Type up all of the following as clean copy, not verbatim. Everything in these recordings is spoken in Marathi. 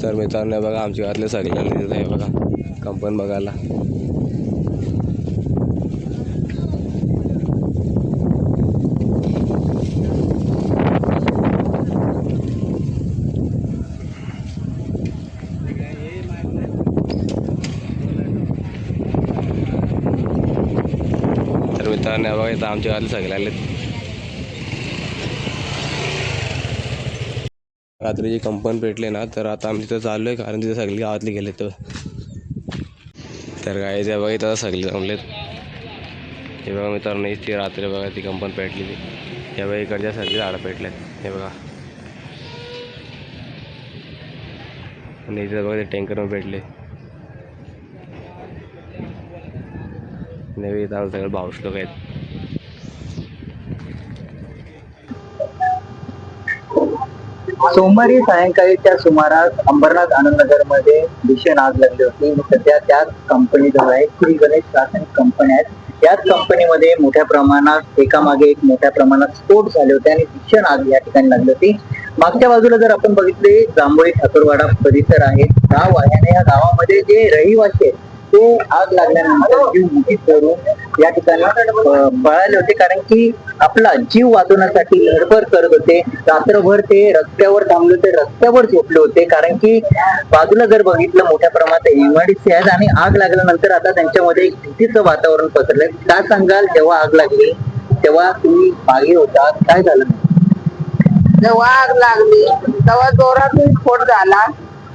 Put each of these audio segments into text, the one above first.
तर मित्रांनो बघा आमच्या गावातले सगळ्यांनी तिथे बघा कंपनी बघायला. तर मित्रांनो बघा इथं आमच्या गावातले सगळे आले. रात्रीची कंपनी पेटले ना, तर आता आम्ही तिथं चाललो आहे कारण तिथे सगळी गावातली गेले. तर काय ते बघा इथं सगळे जमलेत. हे बघा मित्रांनो ती रात्री बघा ती कंपनी पेटली ती. हे बघा इकडच्या सगळी झाडं पेटलेत. हे बघा आणि इथे बघा ते टँकर पण पेटले. नवी इथं सगळे भाऊस लोक आहेत. सोमवारी सायंकाळीच्या सुमारास अंबरनाथ आनंदनगर मध्ये भीषण आग लागली होती. सध्या त्याच कंपनी जवळ आहे श्री गणेश रासायनिक कंपनी आहेत. याच कंपनीमध्ये मोठ्या प्रमाणात एकामागे एक मोठ्या प्रमाणात स्फोट झाले होते आणि भीषण आग या ठिकाणी लागली होती. मागच्या बाजूला जर आपण बघितले जांभोळी ठाकूरवाडा परिसर आहे, गाव आहे आणि या गावामध्ये जे रहिवासी आहेत ते आग लागल्यानंतर जीव मुठीत धरून या ठिकाणी पळाले होते, कारण की आपला जीव वाचवण्यासाठी धडपड करत होते. रात्रभर ते रस्त्यावर थांबले होते, रस्त्यावर झोपले होते, कारण की बाजूला जर बघितलं मोठ्या प्रमाणात इमारती आहेत आणि आग लागल्यानंतर आता त्यांच्यामध्ये एक भीतीचं वातावरण पसरलंय. काय सांगाल, जेव्हा आग लागली तेव्हा तुम्ही मागे होता, काय झालं? जेव्हा आग लागली तेव्हा जोरातून स्फोट झाला.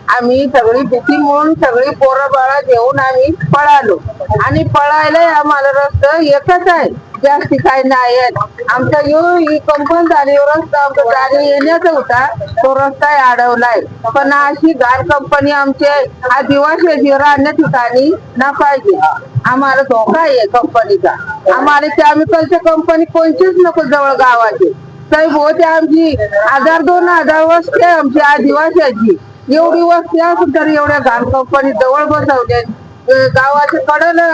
आम्ही सगळी भीती म्हणून सगळी पोरं बाळा घेऊन आम्ही पळालो आणि पळायला आम्हाला रस्ता एकच आहे, जास्ती काही नाही. आमचा ही कंपनी झाली रस्ता आमचा गाडी येण्याचा होता, तो रस्ता अडवलाय. पण अशी घाण कंपनी आमच्या आदिवासी राहण्या ठिकाणी ना पाहिजे. आम्हाला धोका आहे कंपनीचा. आम्हाला केमिकलच्या कंपनी कोणतीच नको जवळ गावाची. साहेब होते आमची 1000-2000 वस्ती आहे आमची आदिवासीची. एवढी वस्ती असून तर एवढ्या घाण कंपनी जवळ बसवल्या, गावाच्या कडेला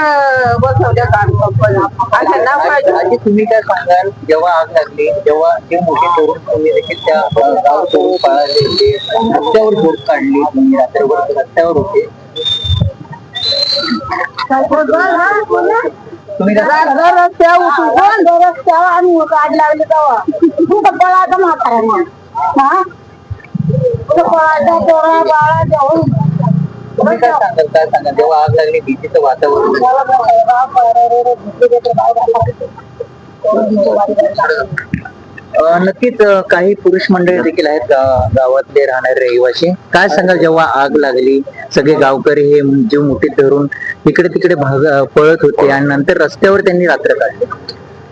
बसवल्या घाण कंपनी. अशा ना पाहिजे. तुम्ही काय सांगाल, जेव्हा आग लागली तेव्हा ते मोठे तरुण तुम्ही देखील त्या गाव सोडून पळाले होते, रस्त्यावर झोप काढली, तुम्ही रात्रभर रस्त्यावर होते, तुम्ही रस्त्यावर आम्ही आग लागली तेव्हा तू पळायचं म्हाताऱ्यांना तुम्ही काय सांगाल जेव्हा आग लागली भीतीचं वातावरण? नक्कीच काही पुरुष मंडळी देखील आहेत गावातले राहणारे रहिवासी. काय सांगाल, जेव्हा आग लागली सगळे गावकरी हे जीव मुठीत धरून इकडे तिकडे पळत होते आणि नंतर रस्त्यावर त्यांनी रात्र काढली?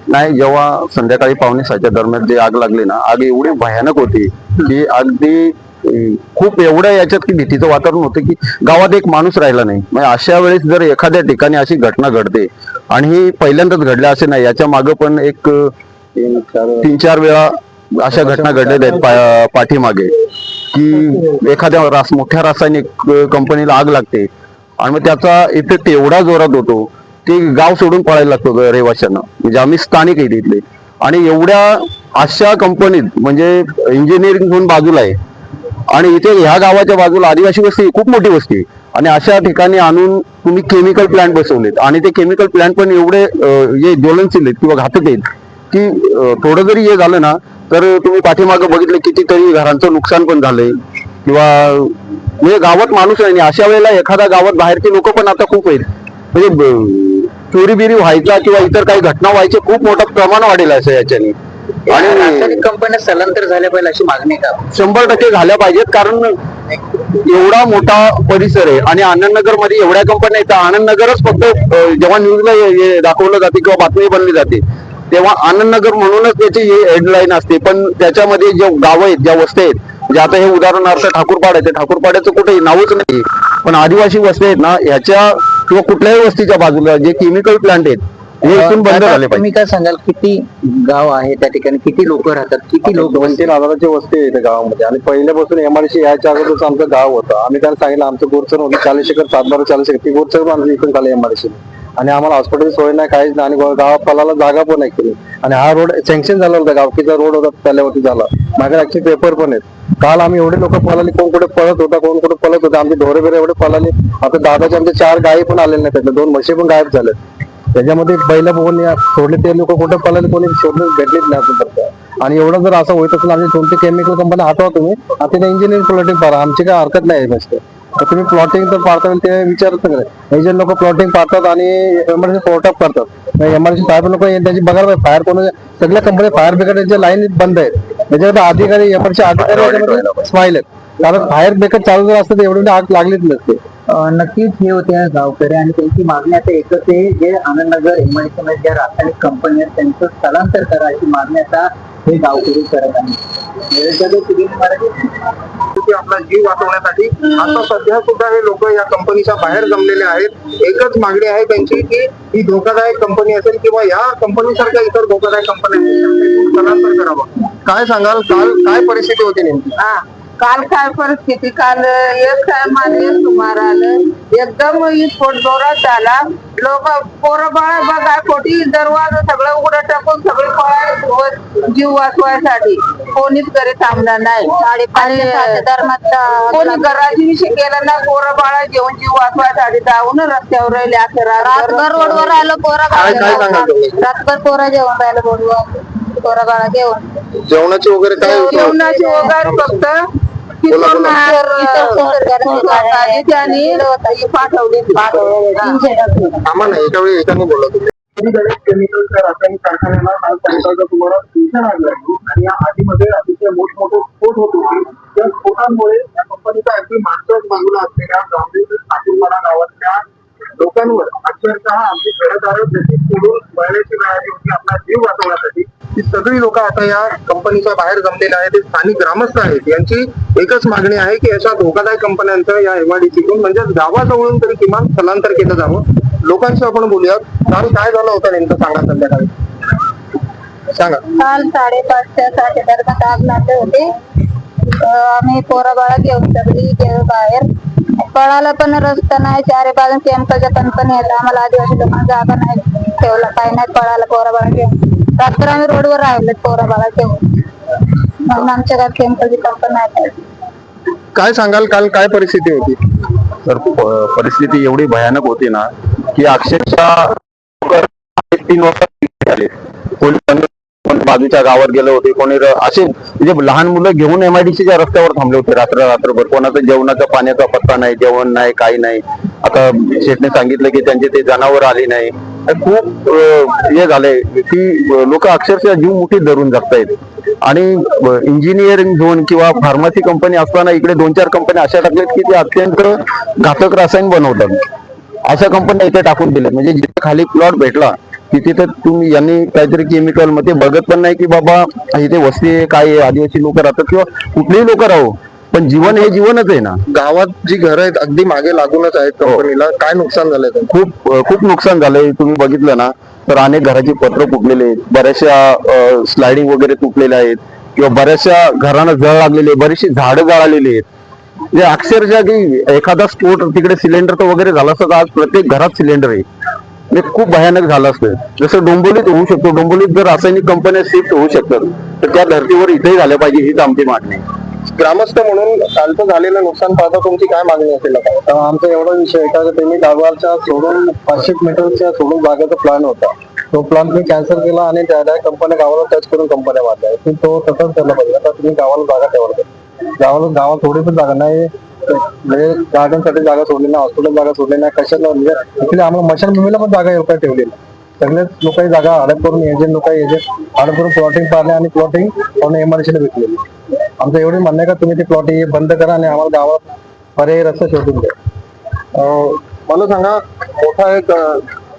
नाही, जेव्हा संध्याकाळी 5:45 दरम्यान जी आग लागली ना, आग एवढी भयानक होती की अगदी खूप एवढ्या याच्यात की भीतीचं वातावरण होतं की गावात एक माणूस राहिला नाही. म्हणजे अशा वेळेस जर एखाद्या ठिकाणी अशी घटना घडते, आणि ही पहिल्यांदाच घडल्या असे नाही, याच्या मागे पण एक 3-4 वेळा अशा घटना घडलेल्या आहेत पाठीमागे, की एखाद्या मोठ्या रासायनिक कंपनीला आग लागते आणि मग त्याचा इफेक्ट एवढा जोरात होतो ते गाव सोडून पळायला लागतो रहिवाशांना. म्हणजे आम्ही स्थानिक आहे तिथले, आणि एवढ्या अशा कंपनीत म्हणजे इंजिनिअरिंग होऊन बाजूला आहे आणि इथे ह्या गावाच्या बाजूला आदिवासी वस्ती, खूप मोठी वस्ती, आणि अशा ठिकाणी आणून तुम्ही केमिकल प्लांट बसवलेत. आणि ते केमिकल प्लांट पण एवढे हे ज्वलनशील आहेत किंवा घातक आहेत की थोडं जरी हे झालं ना तर तुम्ही पाठीमागं बघितलं कितीतरी घरांचं नुकसान पण झालंय, किंवा म्हणजे गावात माणूस नाही. अशा वेळेला एखाद्या गावात बाहेरचे लोक पण आता खूप आहेत, म्हणजे चोरी बिरी व्हायचा किंवा इतर काही घटना व्हायचे खूप मोठं प्रमाण वाढेल असं याच्याने. आणि कंपन्या स्थलांतर झाल्या पाहिजे अशी मागणी का? 100% झाल्या पाहिजेत, कारण एवढा मोठा परिसर आहे आणि आनंदनगर मध्ये एवढ्या कंपन्या आहेत. आनंदनगरच फक्त जेव्हा न्यूजला दाखवलं जाते किंवा बातमी बनली जाते तेव्हा आनंदनगर म्हणूनच त्याची हेडलाईन असते, पण त्याच्यामध्ये जे गाव आहेत, ज्या वस्ती आहेत, म्हणजे आता हे उदाहरणार्थ ठाकूरपाड आहे, ठाकूरपाड्याचं कुठे नावच नाही, पण आदिवासी वस्ती आहेत ना ह्याच्या किंवा कुठल्याही वस्तीच्या बाजूला जे केमिकल प्लांट आहेत हे इथून बंद झाले पाहिजे. तुम्ही काय सांगाल, किती गाव आहे त्या ठिकाणी, किती लोक राहतात, किती लोक? 2-3 वस्ती आहे गावामध्ये, आणि पहिल्यापासून एमआरसी याच्या अगोदरच आमचं गाव होतं. आम्ही त्यांना सांगितलं आमचं गोरचर होतं 40 एकर, 7-12 40 एकर ती गोरचर आम्ही इकडून झालं एमआरसी. आणि आम्हाला हॉस्पिटल सोय नाही, काहीच नाही, आणि गावाला जागा पण नाही केली. आणि हा रोड सँक्शन झाला होता, गावकीचा रोड होता त्याल्यावरती झाला. माझ्या ऍक्च्युअली पेपर पण आहेत. काल आम्ही एवढे लोक पळाली, कोण कुठे पळत होता, कोण कुठे पळत होता, आमचे ढोरे बिरे एवढे पळाले. आता दादाचे आमचे 4 गायी पण आलेले नाही, त्यातल्या 2 म्हशी पण गायब झाले. त्याच्यामध्ये बैल बघून सोडले, ते लोक कुठे पळाले कोणी शोधले भेटलेच नाही अजून. आणि एवढं जर असं होत असेल, आमची कोणती केमिकल कंपनी हटवा तुम्ही, आता इंजिनिअरिंग प्लॉटिंग पाहा, आमची काय हरकत नाही नसते. तर तुम्ही प्लॉटिंग तर पाडता ते विचारत नाही. एजंट लोक प्लॉटिंग पाडतात आणि एमर्जन्सी पोर्टअप करतात. एमर्जन्सी फायर लोक त्यांची बघा, फायर कोण सगळ्या कंपनी फायर ब्रिगेडच्या लाईन बंद आहेत. त्याच्यामध्ये अधिकारी एमर्जन्सी अधिकारी स्माईल आहेत, कारण फायर ब्रिगेड चालू जर असतं तर एवढी आग लागलीच नसते. नक्कीच हे होते गावकरी आणि त्यांची मागणी आता एकच आहे, जे आनंदनगर एमआयडीसी मध्ये ज्या रासायनिक कंपनी आहेत त्यांचं स्थलांतर करायची मागणी आता हे गावकरी करत आहे. आपला जीव वाचवण्यासाठी आता सध्या सुद्धा हे लोक या कंपनीच्या बाहेर जमलेले आहेत. एकच मागणी आहे त्यांची की ही धोकादायक कंपनी असेल किंवा या कंपनीसारख्या इतर धोकादायक कंपन्या स्थलांतर करावं. काय सांगाल, काल काय परिस्थिती होती नेमकी? काल काय परिस्थिती, काल एक टायमाने सुमार आलं, एकदम स्फोट जोरात झाला. लोक पोरं बाळ बघा, कोटी दरवाजा सगळं उघडं टाकून सगळे पळाले जीव वाचवायसाठी. कोणीच घरी थांबणार नाही आणि कोणी घराची विषय केला ना, पोरं बाळा घेऊन जीव वाचवायसाठी जाऊन रस्त्यावर राहिले. रातभर रोडवर राहिलो, रातभर पोरं जेवण राहिलं रोडवर, पोरं बाळा जेवण. जेवणाची वगैरे काय जेवणाची वगैरे फक्त पाठवली. आम्हाला एका वेळी एकाने बोलत होते. केमिकलच्या रासायनिक कारखान्याला काल सायंकाळचा तुम्हाला भीषण आग लागली आणि या आगीमध्ये अतिशय मोठमोठे स्फोट होत होते. या स्फोटांमुळे या कंपनीच्या अगदी मागच्याच बाजूला असलेल्या सातूरपाडा गावातल्या लोकांवर अक्षरशः आपली घरदारं त्याची सोडून पळण्याची वेळ आली होती आपला जीव वाचवण्यासाठी. ही सगळी लोक आता या कंपनीच्या बाहेर जमलेले आहेत. ते स्थानिक ग्रामस्थ आहेत. यांची एकच मागणी आहे की अशा धोकादायक कंपन्यांचं या एमआयडीसीतून म्हणजे गावाजवळून तरी किमान स्थलांतर केलं जावं. लोकांशी आपण बोलूयात. काल काय झालं होतं नेमकं, सांगा संध्याकाळी सांगा. काल 5:30च्या दरम्यान आग लागले होते. आम्ही पोरा बाळा घेऊन सगळी बाहेर पळाला, पण रस्ता नाही, 4 बाजून केमिकलच्या कंपनी आहेत. आम्हाला आदिवासी लोकांना जागा नाही ठेवला, काही नाही, पळाला पोरा बाळा घेऊन. रात्र आम्ही रोडवर राहिले पोरा बाळा घेऊन. म्हणून आमच्या घरात केमिकलची कंपनी आहे. काय सांगाल, काल काय परिस्थिती होती? तर परिस्थिती एवढी भयानक होती ना की अक्षरशः 3 वाजता आले. कोणी बाजूच्या गावात गेले होते, कोणी असे म्हणजे लहान मुलं घेऊन एमआयडीसीच्या रस्त्यावर थांबले होते रात्रभर. कोणाचं जेवणाचा पाण्याचा पत्ता नाही, जेवण नाही, काही नाही. आता शेठने सांगितलं की त्यांचे ते जनावर आली नाही. खूप हे झालंय की लोक अक्षरशः जीव मुठीत धरून जगतायत. आणि इंजिनिअरिंग झोन किंवा फार्मसी कंपनी असताना इकडे 2-4 कंपन्या अशा टाकल्यात की ते अत्यंत घातक रसायन बनवतात. अशा कंपन्या इथे टाकून दिल्यात. म्हणजे जिथे खाली प्लॉट भेटला की तिथे तुम्ही यांनी काहीतरी केमिकल मध्ये बघत पण नाही की बाबा इथे वस्ती काय आदिवासी लोक राहतात किंवा कुठलेही लोक राहू, पण जीवन हे जीवनच आहे ना. गावात जी घरं आहेत अगदी मागे लागूनच आहेत कंपनीला. काय नुकसान झालंय? खूप नुकसान झालंय. तुम्ही बघितलं ना तर अनेक घराची पत्र फुटलेले आहेत, बऱ्याचशा स्लायडिंग वगैरे तुटलेल्या आहेत किंवा बऱ्याचशा घरांना जळ लागलेली आहे, बरीचशी झाडं जळालेली आहेत. म्हणजे अक्षरशः की एखादा स्फोट तिकडे सिलेंडर वगैरे झाला असता तर आज प्रत्येक घरात सिलेंडर आहे. म्हणजे खूप भयानक झालं असतं. जसं डोंबिवलीत होऊ शकतो, डोंबिवलीत जर रासायनिक कंपन्या शिफ्ट होऊ शकतात तर त्या धर्तीवर इथेही झाल्या पाहिजे, हीच आमची मागणी आहे. ग्रामस्थ म्हणून कालचं झालेलं नुकसान पाहता तुमची काय मागणी असेल? आमचा एवढा विषय आहे का त्यांनी गावाच्या सोडून 500 मीटरच्या सोडून जागेचा प्लॅन होता. तो प्लॅन तुम्ही कॅन्सल केला आणि त्या कंपन्या गावाला टच करून कंपन्या मारल्या. तो तसंच केला पाहिजे. आता तुम्ही गावाला जागा ठेवता, गावात थोडी पण जागा नाही, म्हणजे गार्डनसाठी जागा सोडली ना, हॉस्पिटल जागा सोडली नाही, कशाला म्हणजे इकडे आम्हाला मशानभूमीला पण जागा एवढ्या ठेवली नाही. सगळेच लोकांनी जागा हडप करून एजंट हडप करून प्लॉटिंग पाडले आणि प्लॉटिंग पूर्ण एमआयडीसीला भेटलेली. आमचं एवढं म्हणणं आहे का तुम्ही ती प्लॉटिंग बंद करा आणि आम्हाला गावात पर्यायी रस्ता शोधून द्या. मला सांगा, मोठा एक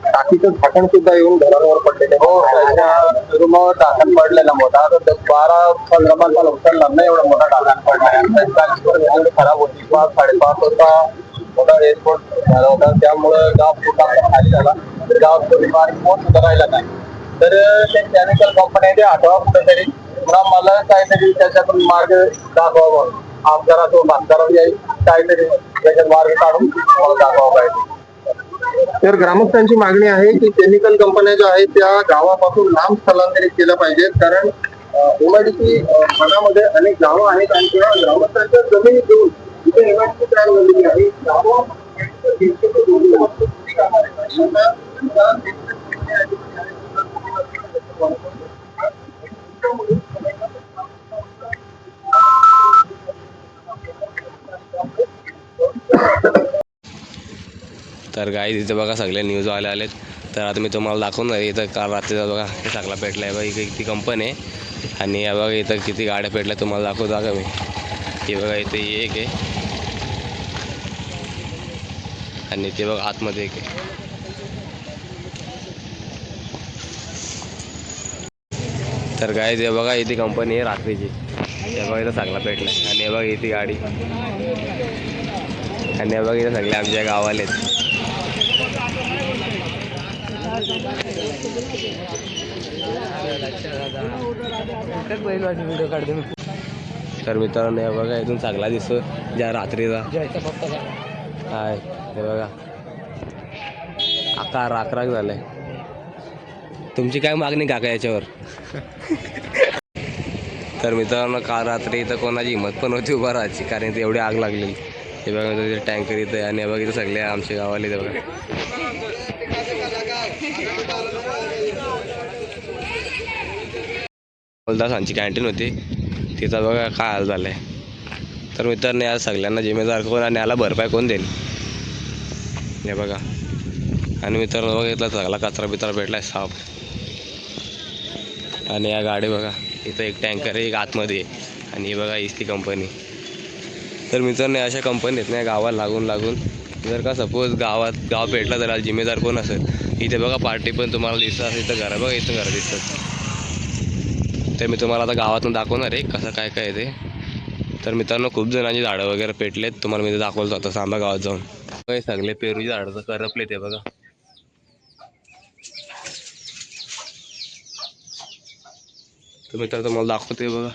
टाकीचं झाकण सुद्धा येऊन घरांवर पडलेलं. हो, त्याच्या रूमावर ढाकण पडलेला मोठा. 12-15 माणसाला नुकसान लागलं, एवढा मोठा ढाकण पडला. खराब होती. 5-5:30 वाजता मोठा एअरपोर्ट झाला होता. त्यामुळे गाव पूर्ण खाली झाला. गाव थोडीफार पोट सुद्धा राहिला नाही. तर ते केमिकल कंपन्या ते आठवा कुठेतरी पुन्हा मला काहीतरी त्याच्यातून मार्ग दाखवा, आमदारा तो बांधकारा येईल, काहीतरी त्याच्यात मार्ग काढून मला दाखवा पाहिजे. तर ग्रामस्थांची मागणी आहे की केमिकल कंपन्या ज्या आहेत त्या गावापासून लांब स्थलांतरित केल्या पाहिजेत, कारण एमआयडीसी मनामध्ये अनेक गावं आहेत आणि त्या ग्रामस्थांच्या जमिनी घेऊन तिथे एमआयडीसी तयार झालेली आहे. गावं तर गाईज इथे बघा सगळे न्यूजवाले आलेत. तर आता मी तुम्हाला दाखवणार आहे इथं काल रात्रीचा बघा हे सगळा पेटला आहे बघा. इथे किती कंपनी आहे आणि या बघा इथं किती गाड्या पेटल्या तुम्हाला दाखवतो का मी. हे बघा इथे एक आहे आणि ते बघा आतमध्ये एक आहे. तर गाईज हे बघा इथे कंपनी आहे रात्रीची. हे बघा इथं सगळा पेटला आहे आणि हे बघा इथे गाडी आणि हे बघा इथं सगळे आमच्या गावाले आहेत. तर मित्रांनो हे बघा इथून चांगला दिसतो ज्या रात्रीचा हाय. हे बघा आकार राखराख झालाय. तुमची काय मागणी काका याच्यावर? तर मित्रांनो काल रात्री इथं कोणाची हिंमत पण होती उभा राहायची, कारण इथे एवढी आग लागलेली. हे बघा तिथे टँकर इथं आणि हे बघा इथं सगळे आमच्या गावाले. ते बघा दासांची कॅन्टीन होती तिथं बघा काय हाल झालं आहे. तर मित्रांनो या सगळ्यांना जिम्मेदार कोण आणि याला भरपाई कोण देईल हे बघा. आणि मित्रांनो बघा इथला सगळा कचरा बिचरा भेटला आहे साफ. आणि या गाडी बघा इथं एक टँकर आहे, एक आतमध्ये आहे आणि हे बघा इस्ती कंपनी. तर मित्रांनो अशा कंपनी आहेत ना गावाला लागून लागून. जर का सपोज गाव पेटला तर जिम्मेदार कोण असेल. इथे बघा पार्टी पण तुम्हाला दिसतात. इथं घरं बघा इथं घरं दिसतात. तर मी तुम्हाला आता गावातून दाखवणार आहे कसं काय काय ते. तर मित्रांनो खूप जणांची झाडं वगैरे पेटलेत. तुम्हाला मी ते दाखवलं होतं सांबा गावात जाऊन. हे सगळे पेरूची झाडं तर करपले ते बघा. तर मित्रांनो तुम्हाला दाखवते बघा.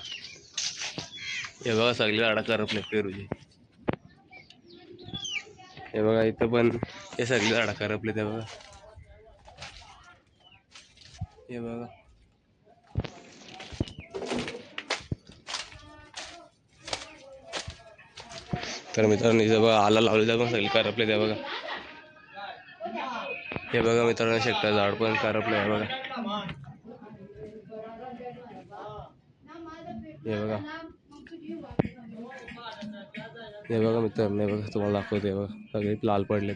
हे बघा सगळे झाडं करपले पेरूची. हे बघा इथं पण हे सगळे झाडं करपले ते बघा. हे बघा तर मित्रांनो इथं बघा आला लावलेलं पण सगळे करपले ते बघा. हे बघा मित्रांनो शेकटा झाड पण करपलं आहे बघा. हे बघा हे बघा मित्रांनो हे बघा तुम्हाला दाखवते. हे बघा सगळे लाल पडलेत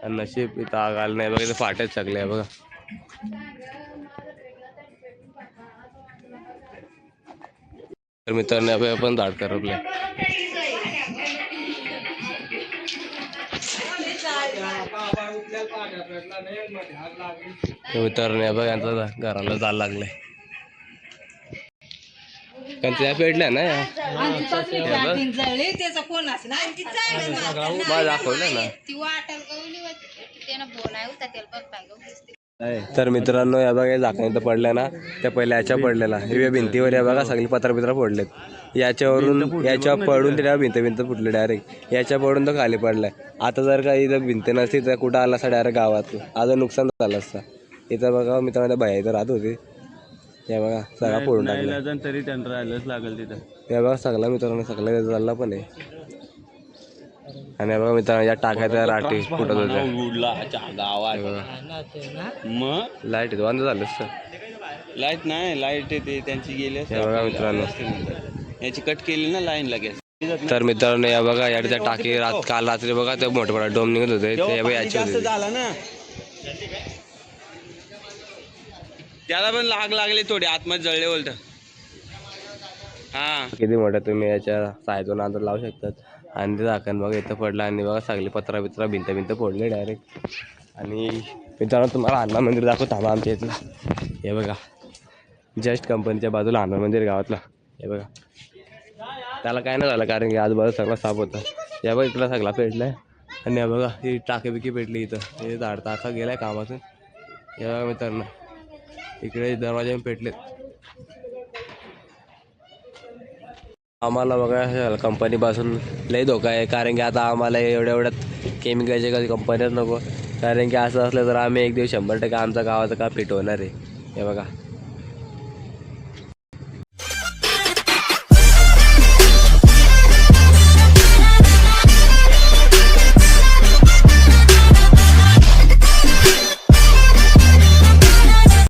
आणि नशीब इथं आग आलं नाही बघा. इथं फाटेच सगळे आहे बघा. तर मित्रांनो पण झाड करपले. मित्रांनो बघा यांचा घराला जायला लागलंय. कारण त्या पेटल्या ना दाखवलं ना. तर मित्रांनो या बघा झाकण तर पडल्या ना त्या पहिल्या याच्या पडलेला. हे भिंतीवर या बघा सगळे पत्रा फोडलेत. याच्यावरून याच्यावर पडून त्या भिंत फुटले डायरेक्ट. याच्या पडून तर खाली पडलाय. आता जर का इथं भिंत नसती तर कुठं आला असता डायरेक्ट गावात अजून नुकसान झालं असतं. इथं बघा मित्रांनो बाया इथं राहत होते. हे बघा सगळा फोडून टाकला तरी त्यांना राहायलाच लागेल तिथं. हे बघा सगळा मित्रांनो सगळं चालला पण आहे. आणि बघा मित्रांनो या टाकायच्या राठी फुटत होत्या मग. लाईट बंद झालं सर. लाईट नाही, लाईट येते त्यांची गेली. बघा मित्रांनो याची कट केली ना लाईन लगेच. तर मित्रांनो या बघा याच्या टाकी काल रात्री बघा ते मोठे मोठे डोम निघत होते ते याची होते. झाला ना त्याला पण आग लागली थोडी आतमध्ये जळले बोलत. हा किती मोठं तुम्ही याच्या सायझून अंदाज लावू शकतात. आणि ते झाकण बघा इथं पडलं आणि बघा सगळे पत्रा बित्रा भिंत फोडले डायरेक्ट. आणि मित्रांनो तुम्हाला हनुमान मंदिर दाखवतो थांबा आमच्या इथलं. हे बघा जस्ट कंपनीच्या बाजूला हनुमान मंदिर गावातला. हे बघा त्याला काय नाही झालं कारण की आजूबाजू सगळा साफ होता. या बघा इथला सगळा पेटलाय. आणि या बघा ही टाकी बिकी पेटली इथं. हे झाड टाका गेलाय कामातून. हे बघा मित्रांनो इकडे दरवाजे पेटलेत. आम्हाला बघा कंपनीपासून लई धोका आहे कारण की आता आम्हाला एवढ्यात केमिकलच्या कधी कंपन्याच नको, कारण की असं असलं तर आम्ही एक दिवस 100% आमचा गावाचं काम फिट होणार आहे. हे बघा